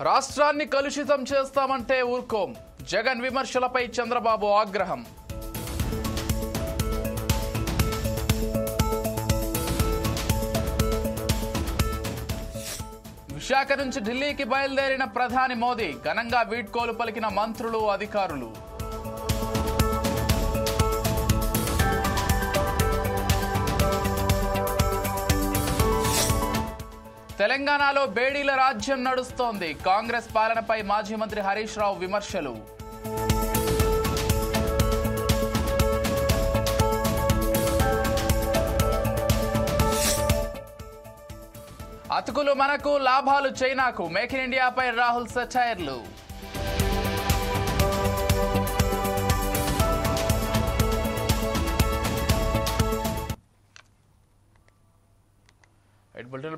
రాష్ట్రాన్ని కలుషితం చేస్తామంటే ఊరుకోం. జగన్ విమర్శలపై చంద్రబాబు ఆగ్రహం. విశాఖ నుంచి ఢిల్లీకి బయలుదేరిన ప్రధాని మోదీ ఘనంగా వీడ్కోలు పలికిన మంత్రులు, అధికారులు. తెలంగాణలో బేడీల రాజ్యం నడుస్తోంది. కాంగ్రెస్ పాలనపై మాజీ మంత్రి హరీష్ రావు విమర్శలు. అతుకులు మనకు, లాభాలు చైనాకు. మేక్ ఇన్ ఇండియాపై రాహుల్ సెటైర్లు.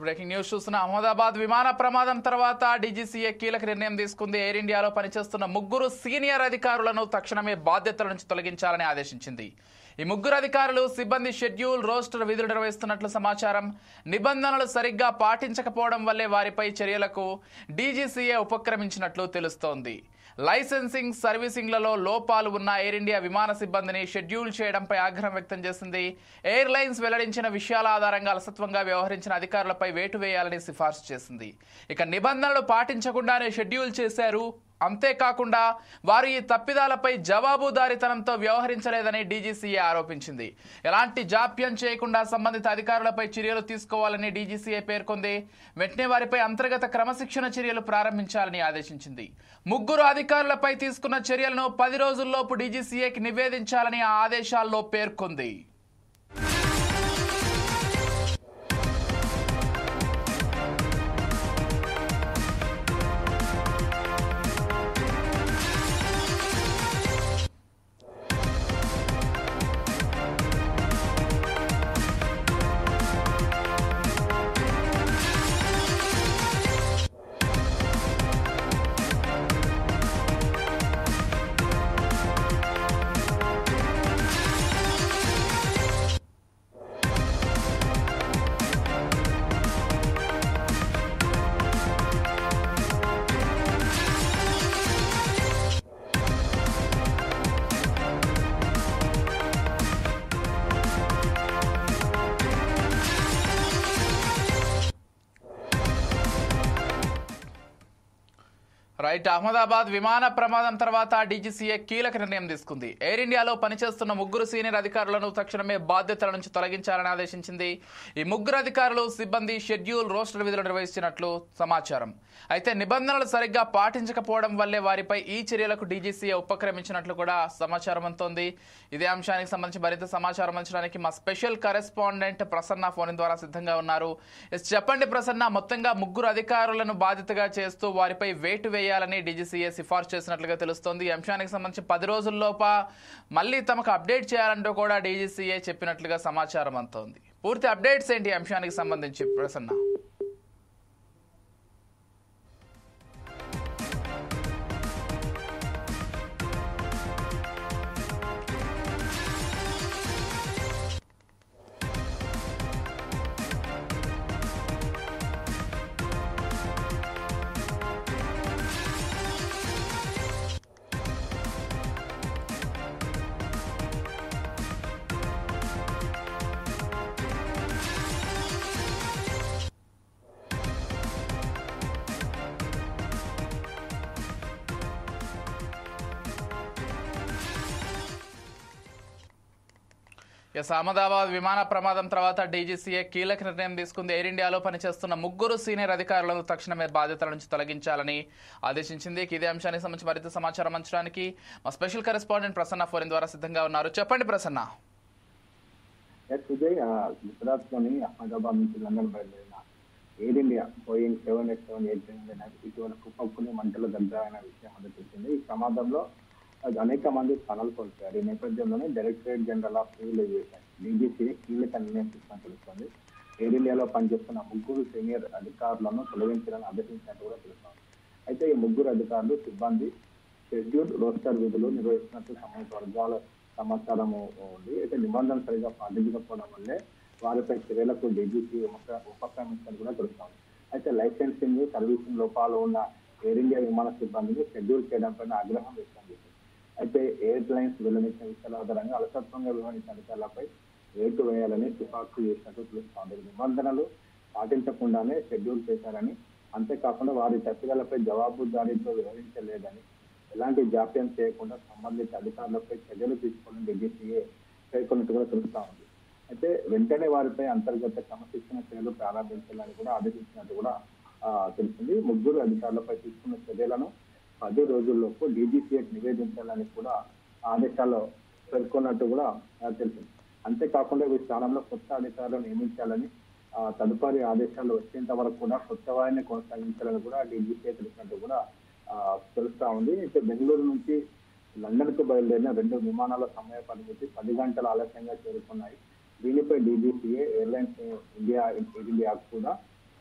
బ్రేకింగ్ న్యూస్ చూస్తున్న అహ్మదాబాద్ విమాన ప్రమాదం తర్వాత డీజీసీఏ కీలక నిర్ణయం తీసుకుంది. ఎయిర్ ఇండియాలో పనిచేస్తున్న 3 సీనియర్ అధికారులను తక్షణమే బాధ్యతల నుంచి తొలగించాలని ఆదేశించింది. ఈ 3 అధికారులు సిబ్బంది షెడ్యూల్, రోస్టర్ విధులు నిర్వహిస్తున్నట్లు సమాచారం. నిబంధనలు సరిగ్గా పాటించకపోవడం వల్లే వారిపై చర్యలకు డీజీసీఏ ఉపక్రమించినట్లు తెలుస్తోంది. లైసెన్సింగ్, సర్వీసింగ్లలో లోపాలు ఉన్న ఎయిర్ ఇండియా విమాన సిబ్బందిని షెడ్యూల్ చేయడంపై ఆగ్రహం వ్యక్తం చేసింది. ఎయిర్ లైన్స్ వెల్లడించిన విషయాల ఆధారంగా అలసత్వంగా వ్యవహరించిన అధికారులపై వేటు వేయాలని సిఫార్సు చేసింది. ఇక నిబంధనలు పాటించకుండానే షెడ్యూల్ చేశారు. అంతేకాకుండా వారు ఈ తప్పిదాలపై జవాబుదారీతనంతో వ్యవహరించలేదని డీజీసీఏ ఆరోపించింది. ఎలాంటి జాప్యం చేయకుండా సంబంధిత అధికారులపై చర్యలు తీసుకోవాలని డీజీసీఏ పేర్కొంది. వెంటనే వారిపై అంతర్గత క్రమశిక్షణ చర్యలు ప్రారంభించాలని ఆదేశించింది. 3 అధికారులపై తీసుకున్న చర్యలను 10 రోజుల్లోపు డీజీసీఏకి నివేదించాలని ఆ ఆదేశాల్లో పేర్కొంది. రైట్. అహ్మదాబాద్ విమాన ప్రమాదం తర్వాత డీజీసీఏ కీలక నిర్ణయం తీసుకుంది. ఎయిర్ ఇండియాలో పనిచేస్తున్న 3 సీనియర్ అధికారులను తక్షణమే బాధ్యతల నుంచి తొలగించాలని ఆదేశించింది. ఈ 3 అధికారులు సిబ్బంది షెడ్యూల్, రోస్టర్ విధులు నిర్వహిస్తున్నట్లు సమాచారం. అయితే నిబంధనలు సరిగ్గా పాటించకపోవడం వల్లే వారిపై ఈ చర్యలకు డీజీసీఏ ఉపక్రమించినట్లు కూడా సమాచారం అందుతోంది. ఇదే అంశానికి సంబంధించి మరింత సమాచారం అందించడానికి మా స్పెషల్ కరెస్పాండెంట్ ప్రసన్న ఫోన్ ద్వారా సిద్ధంగా ఉన్నారు. చెప్పండి ప్రసన్న, మొత్తంగా 3 అధికారులను బాధ్యతగా చేస్తూ వారిపై వేటు వేయాలని డీజీసీఏ సిఫార్సు చేసినట్లుగా తెలుస్తోంది. ఈ అంశానికి సంబంధించి 10 రోజుల్లోప మళ్ళీ తమకు అప్డేట్ చేయాలంటూ కూడా డీజీసీఏ చెప్పినట్లుగా సమాచారం అందుతోంది. పూర్తి అప్డేట్స్ ఏంటి అంశానికి సంబంధించి ప్రసన్న? అహ్మదాబాద్ విమాన ప్రమాదం తర్వాత డీజీసీఏ కీలక నిర్ణయం తీసుకుంది. ఎయిర్ ఇండియాలో పనిచేస్తున్న 3 సీనియర్ అధికారులను తక్షణమే బాధ్యతల నుంచి తొలగించాలని ఆదేశించింది. ఇదే అంశానికి సంబంధించి మరింత సమాచారం అందించడానికి మా స్పెషల్ కరెస్పాండెంట్ ప్రసన్న ఫోన్ ద్వారా సిద్ధంగా ఉన్నారు. చెప్పండి ప్రసన్న. గుజరాత్ లోని అహ్మదాబాద్ నుంచి లండన్ బయలుదేరిన ఎయిర్ ఇండియా బోయింగ్ 787 ఇటీవల కుప్పకుని మంటలు దగ్గరైన విషయం అందరికీ తెలిసింది. ఈ ప్రమాదంలో అనేక మంది స్థానాలు కోల్పోయారు. ఈ నేపథ్యంలోనే directorate general of civil aviation DGCA కీలక నిర్ణయం తీసుకుని తెలుస్తుంది. ఎయిర్ ఇండియాలో పనిచేస్తున్న 3 సీనియర్ అధికారులను తొలగించాలని ఆదేశించినట్టు కూడా తెలుస్తోంది. అయితే ఈ 3 అధికారులు సిబ్బంది షెడ్యూల్, రోస్టర్ విధులు నిర్వహిస్తున్నట్టు సంబంధిత వర్గాల సమాచారం ఉంది. అయితే నిబంధనలు సరిగా పాటించకపోవడం వల్లే వారిపై చర్యలకు డీజీసీ ఉపక్రమించాలని కూడా తెలుస్తోంది. అయితే లైసెన్సింగ్, సర్వీసింగ్ లోపాలు ఉన్న ఎయిర్ ఇండియా విమాన సిబ్బందిని షెడ్యూల్ చేయడం పైన ఆగ్రహం వ్యక్తం చేసింది. అయితే ఎయిర్ లైన్స్ వెల్లడించిన విషయాల ఆధారంగా అలసత్వంగా వ్యవహరించిన అధికారులపై వేటు వేయాలని సిఫార్సు చేసినట్టు తెలుస్తోంది. నిబంధనలు పాటించకుండానే షెడ్యూల్ చేశారని, అంతేకాకుండా వారి తప్పిదాలపై జవాబుదారీతో వ్యవహరించలేదని, ఎలాంటి జాప్యం చేయకుండా సంబంధిత అధికారులపై చర్యలు తీసుకోవాలని డీజీసీఏ పేర్కొన్నట్టు కూడా తెలుస్తా ఉంది. అయితే వెంటనే వారిపై అంతర్గత క్రమశిక్షణ చర్యలు ప్రారంభించాలని కూడా ఆదేశించినట్టు కూడా తెలిసింది. ముగ్గురు అధికారులపై తీసుకున్న చర్యలను 10 రోజుల్లోపు డీజీసీఏకి నివేదించాలని కూడా ఆదేశాల్లో పేర్కొన్నట్టు కూడా తెలిసింది. అంతేకాకుండా ఈ స్థానంలో కొత్త అధికారులను నియమించాలని, తదుపరి ఆదేశాలు వచ్చేంత వరకు కూడా కొత్త వారిని కొనసాగించాలని కూడా డీజీసీఏ తెలిసినట్టు కూడా తెలుస్తా ఉంది. అయితే బెంగళూరు నుంచి లండన్ కు బయలుదేరిన 2 విమానాల సమయ పరిమితి 10 గంటల ఆలస్యంగా చేరుకున్నాయి. దీనిపై డీజీసీఏ ఎయిర్లైన్స్ ఇండియా కూడా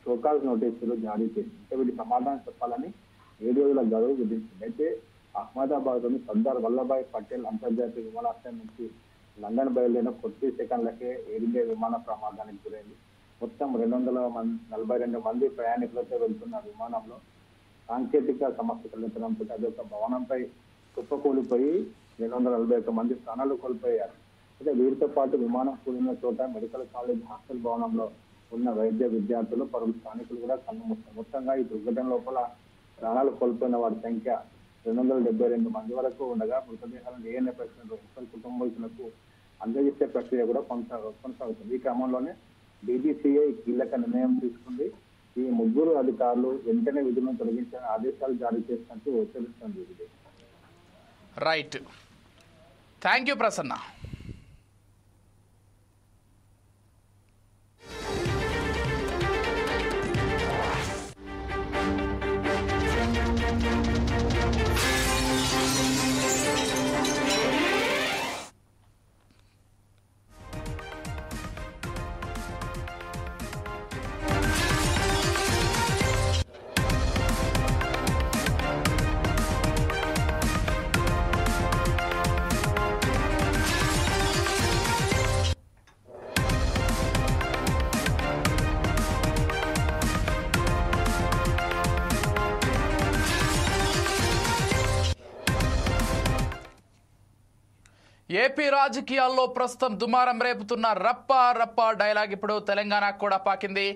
షోకాజ్ నోటీసులు జారీ చేసింది. వీటి సమాధానం చెప్పాలని 7 రోజుల గడువు విధించింది. అయితే అహ్మదాబాద్ లోని సర్దార్ వల్లభాయ్ పటేల్ అంతర్జాతీయ విమానాశ్రయం నుంచి లండన్ బయలుదేరిన 40 సెకండ్లకే ఎయిర్ ఇండియా విమాన ప్రమాదానికి గురైంది. మొత్తం 242 మంది ప్రయాణికులతో వెళ్తున్న విమానంలో సాంకేతిక సమస్య తలెత్తడంతో అదొక భవనంపై కుప్పకూలిపోయి 241 మంది ప్రాణాలు కోల్పోయారు. అయితే వీరితో పాటు విమానం కూలిన చోట మెడికల్ కాలేజ్ హాస్టల్ భవనంలో ఉన్న వైద్య విద్యార్థులు, పలువురు స్థానికులు కూడా కన్నుమూశారు. మొత్తంగా ఈ దుర్ఘటన లోపల ప్రాణాలు కోల్పోయిన వారి సంఖ్య 272 మంది వరకు ఉండగా, మృతదేహాలను DNA పరీక్షలు కుటుంబీకులకు అందజేసే ప్రక్రియ కూడా కొనసాగుతుంది. ఈ క్రమంలోనే డీజీసీఏ కీలక నిర్ణయం తీసుకుంది. ఈ ముగ్గురు అధికారులు వెంటనే విధులను తొలగించిన ఆదేశాలు జారీ చేసినట్టు తెలుస్తుంది. Right, thank you Prasanna. AP రాజకీయాల్లో ప్రస్తుతం దుమారం రేపుతున్న రప్పా రప్పా డైలాగ్ ఇప్పుడు తెలంగాణకు కూడా పాకింది.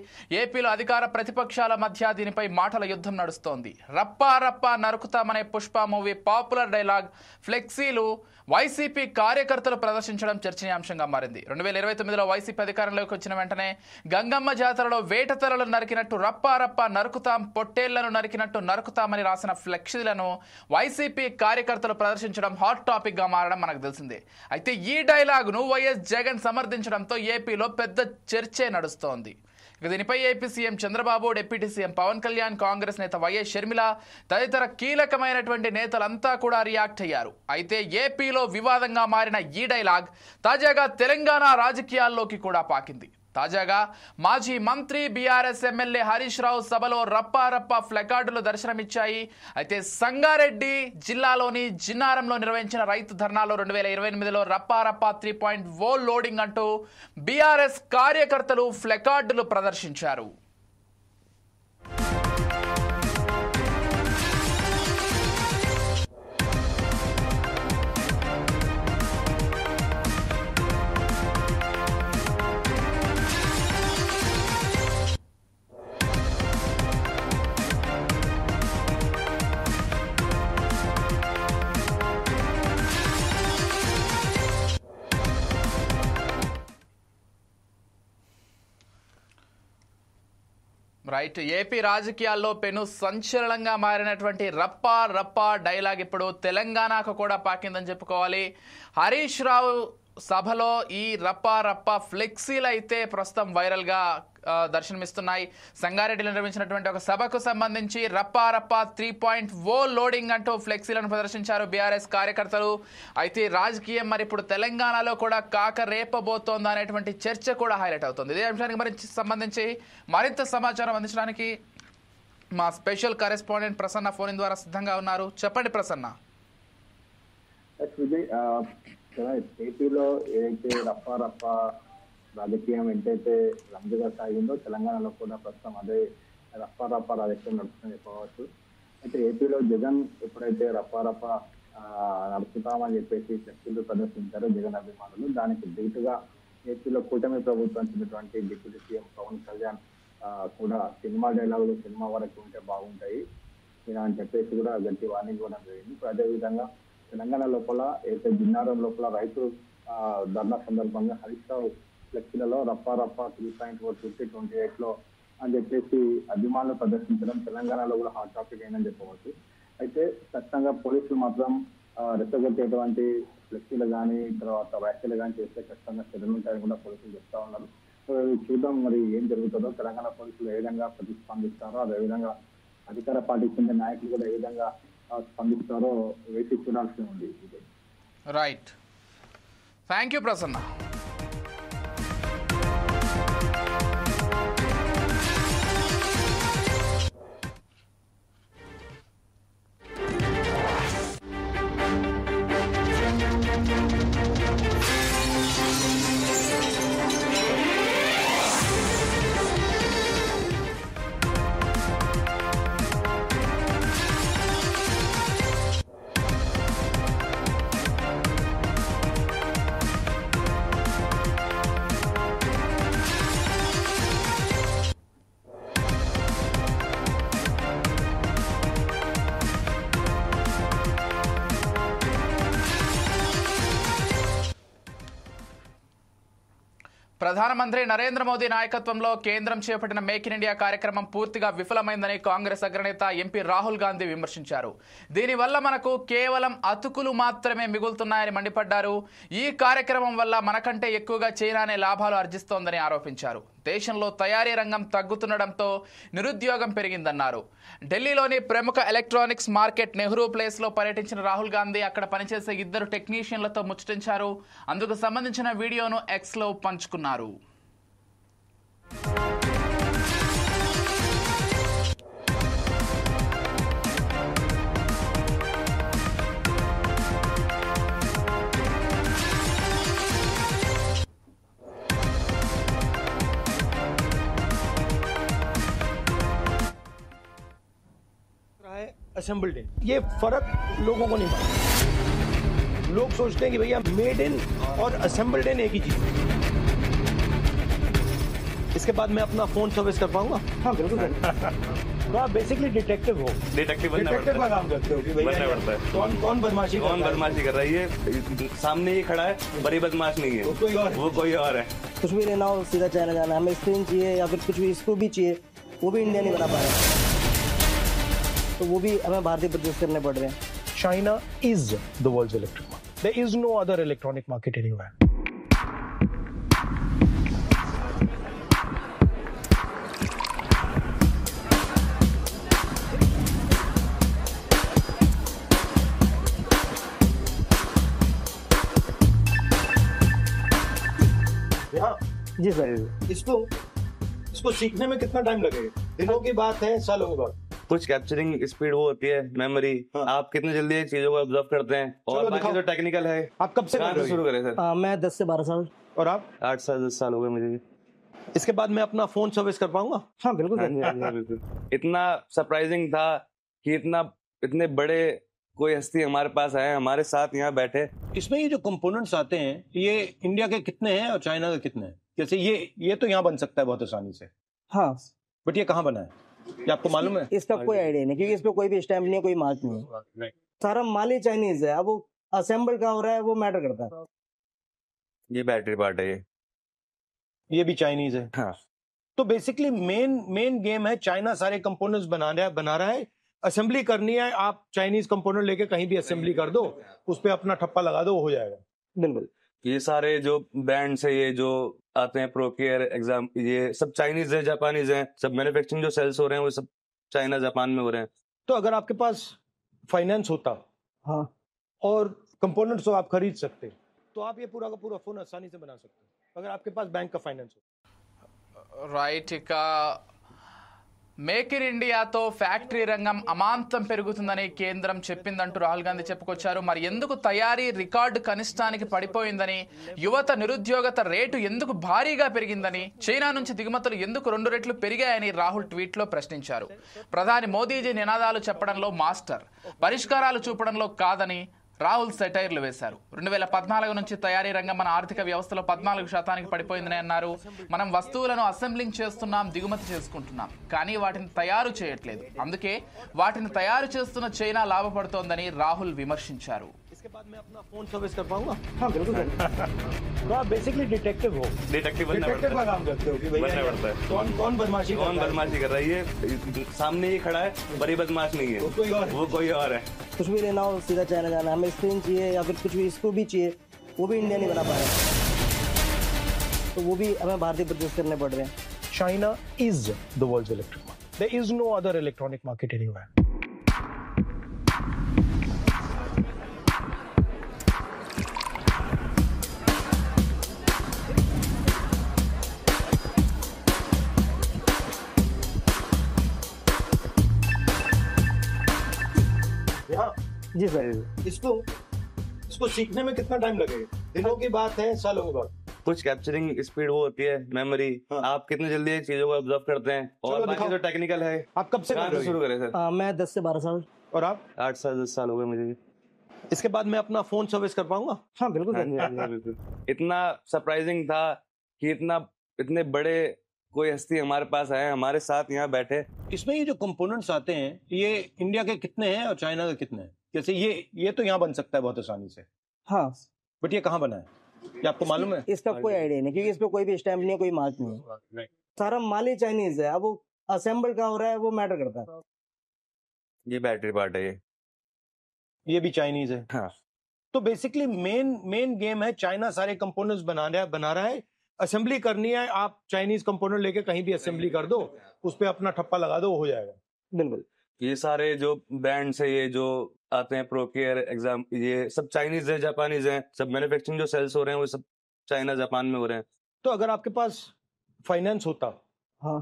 ఏపీలో అధికార ప్రతిపక్షాల మధ్య దీనిపై మాటల యుద్ధం నడుస్తోంది. రప్పా రప్పా నరుకుతామనే పుష్ప మూవీ పాపులర్ డైలాగ్ ఫ్లెక్సీలు వైసీపీ కార్యకర్తలు ప్రదర్శించడం చర్చనీయాంశంగా మారింది. 2029లో వైసీపీ అధికారంలోకి వచ్చిన వెంటనే గంగమ్మ జాతరలో వేటతలలు నరికినట్టు రప్పా రప్పా నరుకుతాం, పొట్టేళ్లను నరికినట్టు నరుకుతామని రాసిన ఫ్లెక్సీలను వైసీపీ కార్యకర్తలు ప్రదర్శించడం హాట్ టాపిక్ గా మారడం మనకు తెలిసిందే. అయితే ఈ డైలాగును వైఎస్ జగన్ సమర్థించడంతో ఏపీలో పెద్ద చర్చే నడుస్తోంది. దీనిపై AP CM Chandrababu, deputy CM Pawan Kalyan, Congress నేత వైఎస్ షర్మిల తదితర కీలకమైనటువంటి నేతలంతా కూడా రియాక్ట్ అయ్యారు. అయితే ఏపీలో వివాదంగా మారిన ఈ డైలాగ్ తాజాగా తెలంగాణ రాజకీయాల్లోకి కూడా పాకింది. తాజాగా మాజీ మంత్రి బీఆర్ఎస్ ఎమ్మెల్యే హరీష్ రావు సభలో రప్పా రప్పా ప్లకార్డులు దర్శనమిచ్చాయి. అయితే సంగారెడ్డి జిల్లాలోని జిన్నారంలో నిర్వహించిన రైతు ధర్నాలో 2028లో రప్పా రప్పా 3.0 లోడింగ్ అంటూ బీఆర్ఎస్ కార్యకర్తలు ప్లకార్డులు ప్రదర్శించారు. రైట్, ఏపీ రాజకీయాల్లో పెను సంచలనంగా మారినటువంటి రప్పా రప్పా డైలాగ్ ఇప్పుడు తెలంగాణకు కూడా పాకిందని చెప్పుకోవాలి. హరీష్ రావు సభలో ఈ రప్పా రప్పా ఫ్లెక్సీలు అయితే ప్రస్తుతం వైరల్గా దర్శనమిస్తున్నాయి. సంగారెడ్డిలో నిర్వహించినటువంటి ఒక సభకు సంబంధించి రప్పా రప్పా 3.0 లోడింగ్ అంటూ ఫ్లెక్సీలను ప్రదర్శించారు బీఆర్ఎస్ కార్యకర్తలు. అయితే రాజకీయం మరి ఇప్పుడు తెలంగాణలో కూడా కాక రేపబోతోంది అనేటువంటి చర్చ కూడా హైలైట్ అవుతుంది. ఇదే అంశానికి మరి సంబంధించి మరింత సమాచారం అందించడానికి మా స్పెషల్ కరెస్పాండెంట్ ప్రసన్న ఫోన్ ద్వారా సిద్ధంగా ఉన్నారు. చెప్పండి ప్రసన్న. ఏపీలో ఏదైతే రప్పా రప్పా రాజకీయం ఎంతైతే రంజుగా సాగిందో తెలంగాణలో కూడా ప్రస్తుతం అదే రప్పా రప్పా రాజకీయం నడుస్తుందని చెప్పవచ్చు. అయితే ఏపీలో జగన్ ఎప్పుడైతే రప్ప నడుపుతామని చెప్పేసి ఫ్లెక్సీలు ప్రదర్శించారో జగన్ అభిమానులు, దానికి ధీటుగా ఏపీలో కూటమి ప్రభుత్వం చెందినటువంటి డిప్యూటీ సీఎం పవన్ కళ్యాణ్ కూడా సినిమా డైలాగులు సినిమా వరకు ఉంటే బాగుంటాయి ఇలా అని చెప్పేసి కూడా గట్టి వార్నింగ్ ఇవ్వడం జరిగింది. ఇప్పుడు అదేవిధంగా తెలంగాణ లోపల అయితే జిన్నారం లోపల రైతు ధర్నా సందర్భంగా హరీష్ రావు ఫ్లెక్సీలలో రప్ప 3.4 2028 లో అని చెప్పేసి అభిమానులు ప్రదర్శించడం తెలంగాణలో కూడా హాట్ టాపిక్ అయిందని చెప్పవచ్చు. అయితే ఖచ్చితంగా పోలీసులు మాత్రం రెచ్చగొట్టేటువంటి ఫ్లెక్సీలు కానీ తర్వాత వ్యాఖ్యలు కానీ చేస్తే ఖచ్చితంగా చర్యలు ఉంటాయని కూడా పోలీసులు చెప్తా ఉన్నారు. సో చూద్దాం మరి ఏం జరుగుతుందో, తెలంగాణ పోలీసులు ఏ విధంగా ప్రతిస్పందిస్తారో, అదేవిధంగా అధికార పార్టీకి చెందిన నాయకులు కూడా ఏ విధంగా స్పందిస్తారో వేసి చూడాల్సి ఉంది. Right, thank you Prasanna. ప్రధానమంత్రి నరేంద్ర మోదీ నాయకత్వంలో కేంద్రం చేపట్టిన మేక్ ఇన్ ఇండియా కార్యక్రమం పూర్తిగా విఫలమైందని కాంగ్రెస్ అగ్రనేత ఎంపీ రాహుల్ గాంధీ విమర్శించారు. దీనివల్ల మనకు కేవలం అతుకులు మాత్రమే మిగులుతున్నాయని మండిపడ్డారు. ఈ కార్యక్రమం వల్ల మనకంటే ఎక్కువగా చైనానే లాభాలు ఆర్జిస్తోందని ఆరోపించారు. దేశంలో తయారీ రంగం తగ్గుతుండటంతో నిరుద్యోగం పెరిగిందన్నారు. ఢిల్లీలోని ప్రముఖ ఎలక్ట్రానిక్స్ మార్కెట్ నెహ్రూ ప్లేస్లో పర్యటించిన రాహుల్ గాంధీ అక్కడ పనిచేసే 2 టెక్నీషియన్లతో ముచ్చటించారు. అందుకు సంబంధించిన వీడియోను ఎక్స్లో పంచుకున్నారు. असेंबल्ड इन, ये फर्क लोगों को नहीं मालूम। लोग सोचते हैं कि भैया मेड इन और असेंबल्ड इन एक ही चीज। इसके बाद मैं अपना फोन सर्विस कर पाऊंगा? हाँ बिल्कुल। तो आप बेसिकली डिटेक्टिव हो, डिटेक्टिव का काम करते हो कि भैया कौन बदमाशी कर रहा है, ये सामने ही खड़ा है, बड़ी बदमाश नहीं है, वो कोई और है। कुछ भी लेना हो सीधा चाइना जाना, हमें स्क्रीन चाहिए या फिर कुछ भी इसको भी चाहिए, वो भी इंडिया नहीं बना पा रहा, तो वो भी हमें भारतीय परचेज करने पड़ रहे हैं। China is the world's electric market. There is no other electronic market anywhere. Ji sir. इसको सीखने में कितना टाइम लगेगा? दिनों की बात है, सालों की बात? कुछ कैप्चरिंग स्पीड वो होती है, मेमोरी, आप कितने जल्दी चीजों को ऑब्जर्व करते हैं, और बाकी जो टेक्निकल है। आप कब से शुरू करें सर? मैं 10 से 12 साल। और आप? 8 साल 10 साल हो गए मुझे भी। इसके बाद मैं अपना फोन सर्विस कर पाऊंगा? हाँ बिल्कुल। इतना सरप्राइजिंग था कि इतने बड़े कोई हस्ती हमारे पास आए, हमारे साथ यहाँ बैठे। इसमें ये जो कंपोनेंट्स आते हैं, ये इंडिया के कितने हैं और चाइना के कितने हैं? जैसे ये तो यहाँ बन सकता है बहुत आसानी से। हाँ, बट ये कहाँ बना है, ये आपको मालूम है? इसका कोई आइडिया नहीं, क्योंकि इस पे कोई भी स्टैम्प नहीं है, कोई मार्क नहीं है, सारा माल ही चाइनीज है। अब वो असेंबल कहाँ हो रहा है वो मैटर करता है। ये बैटरी पार्ट है, ये भी चाइनीज है। हाँ। तो बेसिकली मेन गेम है, चाइना सारे कंपोनेंट्स बना रहा है, असेंबली करनी है, आप चाइनीज कंपोनेंट लेके कहीं भी असेंबली कर दो, उस पे अपना ठप्पा लगा दो, हो जाएगा। बिल्कुल। ये सारे जो ब्रांड्स है, ये जो आते हैं प्रोकेयर एग्जाम, ये सब चाइनीज है, जापानीज हैं, सब मैन्युफैक्चरिंग जो सेल्स हो रहे हैं वो सब चाइना जापान में हो रहे हैं। तो अगर आपके पास फाइनेंस होता, हाँ, और कंपोनेंट्स तो आप खरीद सकते, तो आप ये पूरा का पूरा फोन आसानी से बना सकते, अगर आपके पास बैंक का फाइनेंस हो। రైట్, ఇక మేక్ ఇన్ ఇండియాతో ఫ్యాక్టరీ రంగం అమాంతం పెరుగుతుందని కేంద్రం చెప్పిందంటూ రాహుల్ గాంధీ చెప్పుకొచ్చారు. మరి ఎందుకు తయారీ రికార్డు కనిష్టానికి పడిపోయిందని, యువత నిరుద్యోగత రేటు ఎందుకు భారీగా పెరిగిందని, చైనా నుంచి దిగుమతులు ఎందుకు 2 రెట్లు పెరిగాయని రాహుల్ ట్వీట్లో ప్రశ్నించారు. ప్రధాని మోదీజీ నినాదాలు చెప్పడంలో మాస్టర్, పరిష్కారాలు చూపడంలో కాదని రాహుల్ సెటైర్లు వేశారు. 2014 నుంచి తయారీ రంగం మన ఆర్థిక వ్యవస్థలో 14% పడిపోయిందని అన్నారు. మనం వస్తువులను అసెంబ్లింగ్ చేస్తున్నాం, దిగుమతి చేసుకుంటున్నాం, కానీ వాటిని తయారు చేయట్లేదు. అందుకే వాటిని తయారు చేస్తున్న చైనా లాభపడుతోందని రాహుల్ విమర్శించారు. इसके बाद मैं अपना फोन सर्विस कर पाऊंगा? हाँ बिल्कुल सर। तो आप बेसिकली डिटेक्टिव हो, डिटेक्टिव का काम करते हो कि बनना पड़ता है। कौन बदमाशी कर रहा है, ये सामने ही खड़ा है, बड़ी बदमाश नहीं है, वो कोई और है। कुछ भी लेना हो सीधा चाइना जाना, हमें स्क्रीन चाहिए या फिर कुछ भी इसको भी चाहिए, वो भी इंडिया नहीं बना पा रहे, तो वो भी हमें भारतीय प्रोड्यूस करने पड़ रहे हैं. China is the world's electric market. There is no other electronic market anywhere. Ji sir. इसको सीखने में कितना टाइम लगेगा? दिनों की बात है, सालों की बात? कुछ कैप्चरिंग स्पीड वो होती है, मेमोरी, आप कितने जल्दी चीजों को ऑब्जर्व करते हैं, और बाकी जो टेक्निकल है। आप कब से शुरू करें सर? मैं 10 से 12 साल. और आप? 8 साल 10 साल हो गए मुझे। इसके बाद मैं अपना फोन सर्विस कर पाऊंगा? हाँ बिल्कुल सर. बिल्कुल। इतना सरप्राइजिंग था कि इतने बड़े कोई हस्ती हमारे पास आए, हमारे साथ यहाँ बैठे। इसमें ये जो कंपोनेंट्स आते हैं, ये इंडिया के कितने हैं और चाइना के कितने हैं? जैसे ये तो यहाँ बन सकता है बहुत आसानी से, हाँ, बट ये कहाँ बना है, ये आपको मालूम है? इसका कोई आइडिया नहीं, क्योंकि इस पे कोई भी स्टैम्प नहीं है, कोई मार्क नहीं है. सारा माल ही चाइनीज है. अब वो असेंबल कहाँ हो रहा है वो मैटर करता है. ये बैटरी पार्ट है, ये भी चाइनीज है. हाँ. तो बेसिकली मेन गेम है, चाइना सारे कंपोनेंट्स बना रहा है, असेंबली करनी है. आप चाइनीज कंपोनेंट लेके कहीं भी असेंबली कर दो, उस पे अपना ठप्पा लगा दो, हो जाएगा. बिल्कुल. ये सारे जो ब्रांड्स है, ये जो आते हैं प्रोकेयर एग्जाम, ये सब चाइनीज है, जापानीज हैं, सब मैन्युफैक्चरिंग जो सेल्स हो रहे हैं वो सब चाइना जापान में हो रहे हैं. तो अगर आपके पास फाइनेंस होता, हाँ,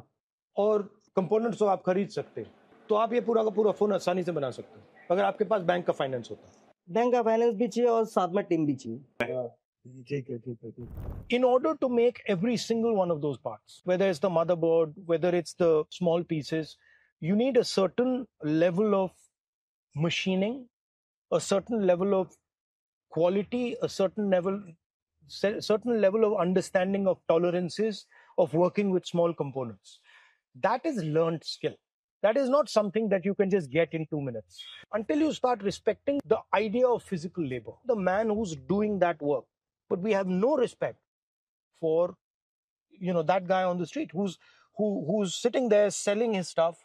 और कंपोनेंट्स तो आप खरीद सकते, तो आप ये पूरा का पूरा फोन आसानी से बना सकते. अगर आपके पास बैंक का फाइनेंस होता. बैंक का फाइनेंस भी चाहिए और साथ में टीम भी चाहिए. ठीक है. In order to make every single one of those parts, whether it's the motherboard, whether it's the small pieces, you need a certain level of machining, a certain level of quality, a certain level of understanding of tolerances of working with small components. That is learned skill. That is not something that you can just get in 2 minutes. Until you start respecting the idea of physical labor, the man who's doing that work. But we have no respect for, that guy on the street who's sitting there selling his stuff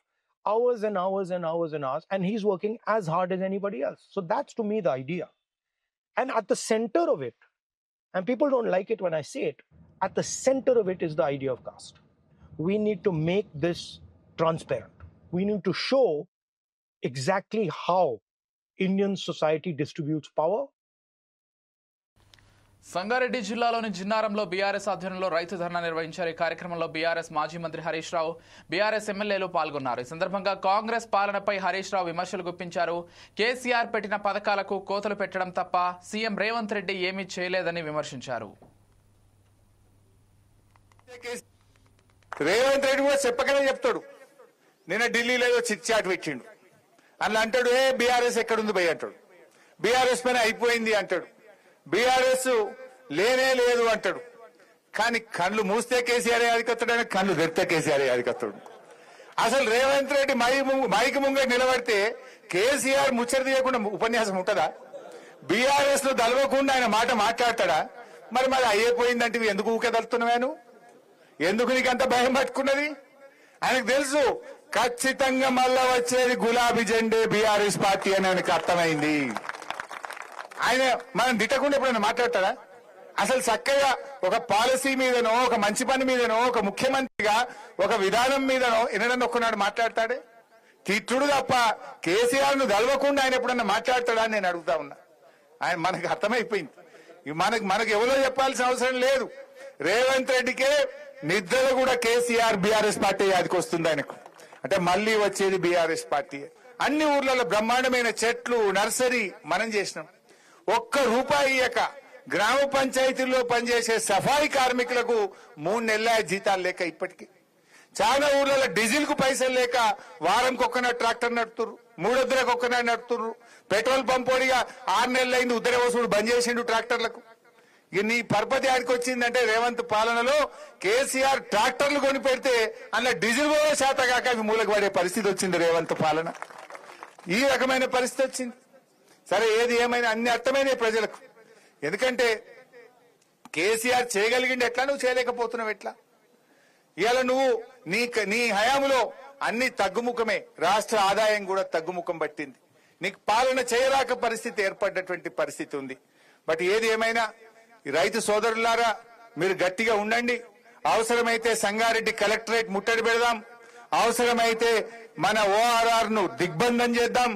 hours and hours and hours and hours, and he's working as hard as anybody else. So that's to me the idea. And at the center of it, and people don't like it when I say it, at the center of it is the idea of caste. We need to make this transparent. We need to show exactly how Indian society distributes power. Sangareddy జిల్లాలోని జిన్నారంలో BRS ఆధ్వర్యంలో రైతు ధర్నా నిర్వహించారు. ఈ కార్యక్రమంలో BRS మాజీ మంత్రి Harish Rao, BRS ఎమ్మెల్యేలు పాల్గొన్నారు. ఈ సందర్భంగా కాంగ్రెస్ పాలనపై హరీష్ రావు విమర్శలు గుప్పించారు. కేసీఆర్ పెట్టిన పథకాలకు కోతలు పెట్టడం తప్ప సీఎం రేవంత్ రెడ్డి ఏమీ చేయలేదని విమర్శించారు. రేవంత్ రెడ్డి కూడా చెప్పకనే చెప్తాడు. నిన్న ఢిల్లీలో ఏదో చిట్ చాట్ పెట్టిండు, అలా అంటాడు, బీఆర్ఎస్ ఎక్కడుంది భయ్ అంటాడు, బీఆర్ఎస్ పైన అయిపోయింది అంటాడు, బీఆర్ఎస్ లేనే లేదు అంటాడు. కానీ కళ్ళు మూస్తే కేసీఆర్ అధికత్తాడు, ఆయన కళ్ళు తెరిస్తే కేసీఆర్ అధికత్తాడు. అసలు రేవంత్ రెడ్డి మైకి ముంగ నిలబడితే కేసీఆర్ ముచ్చట తీయకుండా ఉపన్యాసం ఉంటుందా? బీఆర్ఎస్ లో దలవకుండా ఆయన మాట మాట్లాడతాడా? మరి అయిపోయిందంటే ఎందుకు ఊకే దలుతున్నాను? ఎందుకు నీకు అంత భయం పట్టుకున్నది? ఆయనకు తెలుసు ఖచ్చితంగా మళ్ళా వచ్చేది గులాబీ జెండే బీఆర్ఎస్ పార్టీ అని ఆయనకు అర్థమైంది. ఆయన మనం తిట్టకుండా ఎప్పుడైనా మాట్లాడతాడా? అసలు చక్కగా ఒక పాలసీ మీదనో, ఒక మంచి పని మీదనో, ఒక ముఖ్యమంత్రిగా ఒక విధానం మీదనో ఎన్నడన్నా ఒక్కనాడు మాట్లాడతాడే? తిట్టుడు తప్ప కేసీఆర్ ను దలవకుండా ఆయన ఎప్పుడన్నా మాట్లాడతాడా అని నేను అడుగుతా ఉన్నా. ఆయన మనకు అర్థమైపోయింది. మనకు ఎవరో చెప్పాల్సిన అవసరం లేదు. రేవంత్ రెడ్డికే నిద్రలో కూడా కేసీఆర్ బీఆర్ఎస్ పార్టీ యాదికి వస్తుంది ఆయనకు. అంటే మళ్ళీ వచ్చేది బీఆర్ఎస్ పార్టీ. అన్ని ఊర్లలో బ్రహ్మాండమైన చెట్లు నర్సరీ మనం చేసినాం. ఒక్క రూపాయి ఇయ్యక గ్రామ పంచాయతీల్లో పనిచేసే సఫాయి కార్మికులకు 3 నెలల జీతాలు లేక ఇప్పటికీ చాలా ఊర్లలో డీజిల్ కు పైసలు లేక వారంకి ఒక్కనాడు ట్రాక్టర్ నడుపుతున్నారు, 3 వద్దులకు ఒక్కనాడు నడుపుతున్నారు. పెట్రోల్ పంపోడిగా 6 నెలలైంది ఉత్తర వసూలు బంద్ చేసిండు ట్రాక్టర్లకు. ఇక నీ పరపతి ఆడికి వచ్చిందంటే రేవంత్ పాలనలో కేసీఆర్ ట్రాక్టర్లు కొని పెడితే అందులో డీజిల్ కూడా శాత కాక అవి మూలకు పడే పరిస్థితి వచ్చింది రేవంత్ పాలన. ఈ రకమైన పరిస్థితి వచ్చింది. సరే ఏది ఏమైనా అన్ని అర్థమైన ప్రజలకు. ఎందుకంటే కేసీఆర్ చేయగలిగింది ఎట్లా, నువ్వు చేయలేకపోతున్నావు ఎట్లా? ఇవాళ నువ్వు నీ హయాంలో అన్ని తగ్గుముఖమే, రాష్ట్ర ఆదాయం కూడా తగ్గుముఖం పట్టింది. నీకు పాలన చేయరాక పరిస్థితి ఏర్పడ్డటువంటి పరిస్థితి ఉంది. బట్ ఏది ఏమైనా ఈ రైతు సోదరులారా మీరు గట్టిగా ఉండండి. అవసరమైతే సంగారెడ్డి కలెక్టరేట్ ముట్టడి పెడదాం, అవసరమైతే మన ఓఆర్ఆర్ ను దిగ్బంధం చేద్దాం.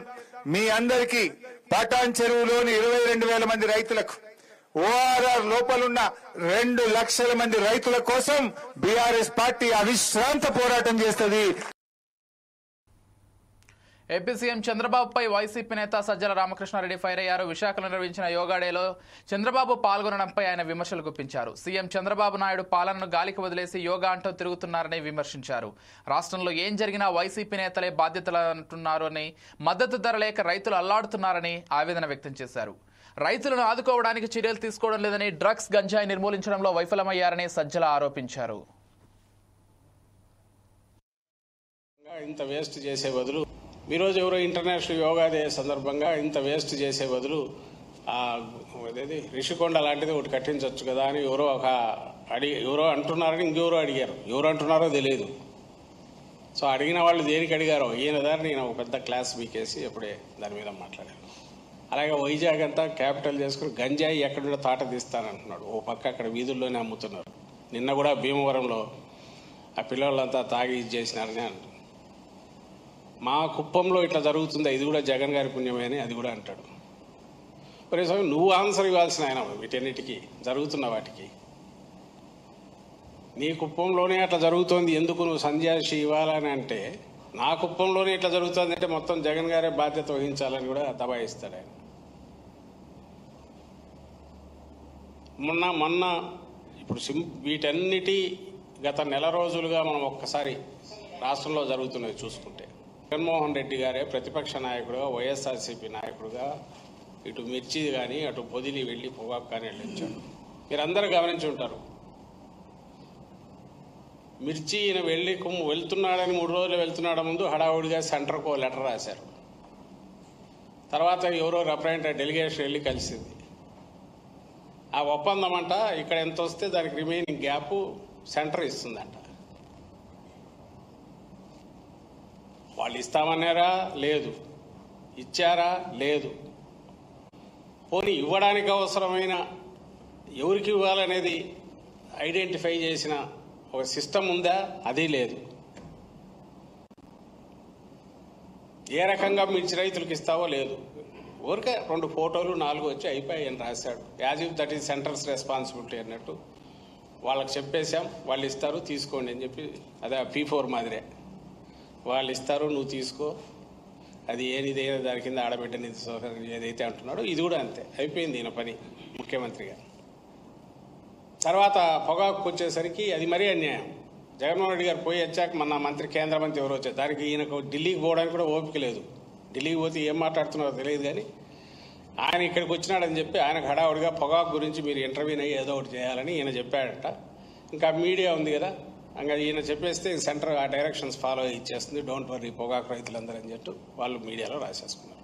మీ అందరికీ పటాన్ చెరువులోని 22,000 మంది రైతులకు ఓఆర్ఆర్ లోపలున్న 2 లక్షల మంది రైతుల కోసం బీఆర్ఎస్ పార్టీ అవిశ్రాంత పోరాటం చేస్తుంది. ఏపీ సీఎం చంద్రబాబుపై వైసీపీ నేత సజ్జల రామకృష్ణారెడ్డి ఫైర్ అయ్యారు. విశాఖలో నిర్వహించిన యోగా డేలో చంద్రబాబు పాల్గొనడంపై ఆయన విమర్శలు గుప్పించారు. సీఎం చంద్రబాబు నాయుడు పాలనను గాలికి వదిలేసి యోగా అంటూ తిరుగుతున్నారని విమర్శించారు. రాష్ట్రంలో ఏం జరిగినా వైసీపీ నేతలే బాధ్యతలు అంటున్నారని, మద్దతు ధర లేక రైతులు అల్లాడుతున్నారని ఆవేదన వ్యక్తం చేశారు. రైతులను ఆదుకోవడానికి చర్యలు తీసుకోవడం లేదని, డ్రగ్స్ గంజాయి నిర్మూలించడంలో వైఫల్యమయ్యారని సజ్జల ఆరోపించారు. ఇంత వేస్ట్ చేసే బదులు ఈరోజు ఎవరో ఇంటర్నేషనల్ యోగా డే సందర్భంగా ఇంత వేస్ట్ చేసే బదులు అదేది రిషికొండ లాంటిది ఒకటి కట్టించవచ్చు కదా అని ఎవరో అంటున్నారని ఇంకెవరో అడిగారు. ఎవరు అంటున్నారో తెలియదు. సో అడిగిన వాళ్ళు దేనికి అడిగారో ఈయన దాన్ని నేను ఒక పెద్ద క్లాస్ బీకేసి ఎప్పుడే దాని మీద మాట్లాడాను. అలాగే వైజాగ్ అంతా క్యాపిటల్ చేసుకుని గంజాయి ఎక్కడ తాట తీస్తానంటున్నాడు. ఓ పక్క అక్కడ వీధుల్లోనే అమ్ముతున్నారు. నిన్న కూడా భీమవరంలో ఆ పిల్లలంతా తాగి ఇది చేసినారని అంటారు. మా కుప్పంలో ఇట్లా జరుగుతుంది, ఇది కూడా జగన్ గారి పుణ్యమే అని అది కూడా అంటాడు. ఒరే స్వామి, నువ్వు ఆన్సర్ ఇవ్వాల్సిన ఆయన వీటన్నిటికీ జరుగుతున్న వాటికి. నీ కుప్పంలోనే అట్లా జరుగుతోంది, ఎందుకు నువ్వు సంజాయిషి ఇవ్వాలని అంటే, నా కుప్పంలోనే ఇట్లా జరుగుతుంది అంటే మొత్తం జగన్ గారే బాధ్యత వహించాలని కూడా దబాయిస్తాడు ఆయన. మొన్న ఇప్పుడు వీటన్నిటి గత నెల రోజులుగా మనం ఒక్కసారి రాష్ట్రంలో జరుగుతున్నవి చూసుకుంటే, జగన్మోహన్ రెడ్డి గారే ప్రతిపక్ష నాయకుడుగా, వైఎస్ఆర్సీపీ నాయకుడుగా ఇటు మిర్చి కానీ అటు పొదిలి వెళ్ళి పొగాకు కానీ వెళ్ళొచ్చాడు. మీరందరూ గమనించి ఉంటారు. మిర్చి ఈయన వెళ్తున్నాడని 3 రోజులు వెళ్తున్నాడు ముందు హడావుడిగా సెంటర్కు ఓ లెటర్ రాశారు. తర్వాత ఎవరో రిప్రజెంటేటివ్ డెలిగేషన్ వెళ్ళి కలిసింది. ఆ ఒప్పందం అంట ఇక్కడ ఎంత వస్తే దానికి రిమైనింగ్ గ్యాప్ సెంటర్ ఇస్తుందంట. వాళ్ళు ఇస్తామన్నారా? లేదు. ఇచ్చారా? లేదు. పోనీ ఇవ్వడానికి అవసరమైన ఎవరికి ఇవ్వాలనేది ఐడెంటిఫై చేసిన ఒక సిస్టమ్ ఉందా? అది లేదు. ఏ రకంగా మిర్చి రైతులకు ఇస్తావో లేదు. ఊరికే 2 ఫోటోలు 4 వచ్చి అయిపోయి అని రాశాడు. As if that is centres responsibility అన్నట్టు వాళ్ళకి చెప్పేశాం, వాళ్ళు ఇస్తారు తీసుకోండి అని చెప్పి. అదే P4 మాదిరే, వాళ్ళు ఇస్తారు నువ్వు తీసుకో, అది ఏదైనా దాని కింద ఆడబిడ్డ నిధి సౌకర్యం ఏదైతే అంటున్నాడో ఇది కూడా అంతే. అయిపోయింది ఈయన పని ముఖ్యమంత్రిగా. తర్వాత పొగాకు వచ్చేసరికి అది మరీ అన్యాయం. జగన్మోహన్ రెడ్డి గారు పోయి వచ్చాక మన మంత్రి కేంద్ర మంత్రి ఎవరు వచ్చారు, దానికి ఈయనకు ఢిల్లీకి పోవడానికి కూడా ఓపిక లేదు. ఢిల్లీకి పోతే ఏం మాట్లాడుతున్నారో తెలియదు. కానీ ఆయన ఇక్కడికి వచ్చినాడని చెప్పి ఆయనకు హడావుడిగా పొగాకు గురించి మీరు ఇంటర్వ్యూని అయ్యి ఏదో ఒకటి చేయాలని ఈయన చెప్పాడట. ఇంకా మీడియా ఉంది కదా, ఇంకా ఈయన చెప్పేస్తే సెంటర్ ఆ డైరెక్షన్స్ ఫాలో ఇచ్చేస్తుంది, డోంట్ వర్రీ పొగాకు రైతులందరూ అని చెప్పి వాళ్ళు మీడియాలో రాసేసుకున్నారు.